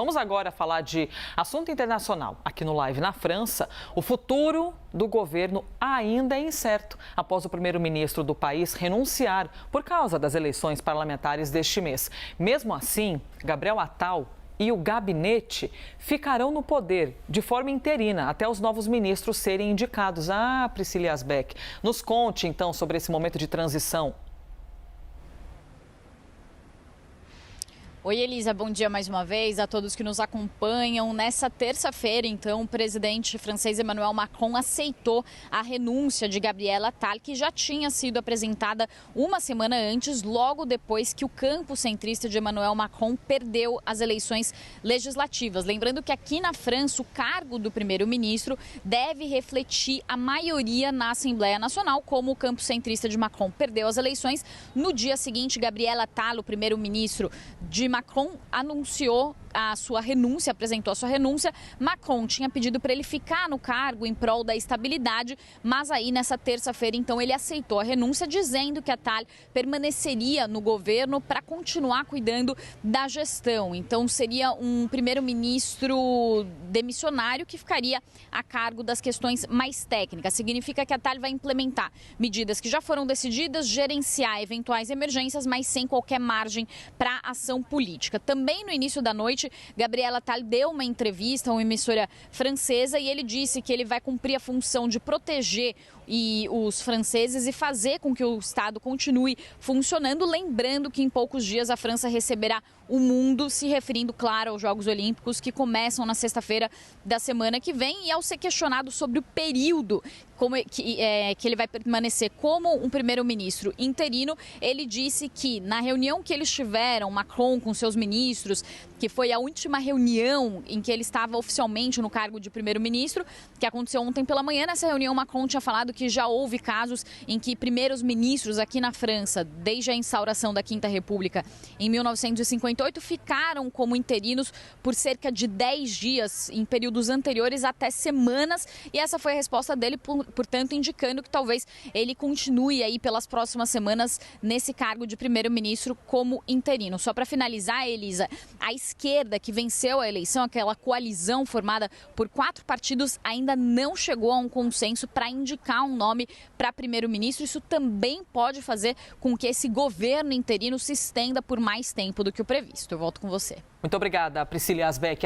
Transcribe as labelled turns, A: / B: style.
A: Vamos agora falar de assunto internacional. Aqui no Live na França, o futuro do governo ainda é incerto, após o primeiro-ministro do país renunciar por causa das eleições parlamentares deste mês. Mesmo assim, Gabriel Attal e o gabinete ficarão no poder de forma interina até os novos ministros serem indicados. Priscila Yazbek, nos conte então sobre esse momento de transição.
B: Oi, Elisa, bom dia mais uma vez a todos que nos acompanham. Nessa terça-feira, então, o presidente francês Emmanuel Macron aceitou a renúncia de Gabriel Attal, que já tinha sido apresentada uma semana antes, logo depois que o campo centrista de Emmanuel Macron perdeu as eleições legislativas. Lembrando que aqui na França, o cargo do primeiro-ministro deve refletir a maioria na Assembleia Nacional. Como o campo centrista de Macron perdeu as eleições, no dia seguinte, Gabriel Attal, o primeiro-ministro de Macron, anunciou a sua renúncia, apresentou a sua renúncia. Macron tinha pedido para ele ficar no cargo em prol da estabilidade, mas aí nessa terça-feira, então, ele aceitou a renúncia, dizendo que Attal permaneceria no governo para continuar cuidando da gestão. Então, seria um primeiro-ministro demissionário que ficaria a cargo das questões mais técnicas. Significa que Attal vai implementar medidas que já foram decididas, gerenciar eventuais emergências, mas sem qualquer margem para ação política. Também no início da noite, Gabriel Attal deu uma entrevista a uma emissora francesa e ele disse que ele vai cumprir a função de proteger os franceses e fazer com que o Estado continue funcionando, lembrando que em poucos dias a França receberá o mundo, se referindo, claro, aos Jogos Olímpicos que começam na sexta-feira da semana que vem. E ao ser questionado sobre o período que ele vai permanecer como um primeiro-ministro interino, ele disse que na reunião que eles tiveram, Macron com seus ministros, que foi a última reunião em que ele estava oficialmente no cargo de primeiro-ministro, que aconteceu ontem pela manhã. Nessa reunião, Macron tinha falado que já houve casos em que primeiros ministros aqui na França, desde a instauração da Quinta República em 1958, ficaram como interinos por cerca de 10 dias, em períodos anteriores até semanas, e essa foi a resposta dele, portanto, indicando que talvez ele continue aí pelas próximas semanas nesse cargo de primeiro-ministro como interino. Só para finalizar, Elisa, a esquerda que venceu a eleição, aquela coalizão formada por 4 partidos, ainda não chegou a um consenso para indicar um nome para primeiro-ministro. Isso também pode fazer com que esse governo interino se estenda por mais tempo do que o previsto. Eu volto com você.
A: Muito obrigada, Priscila Yazbek.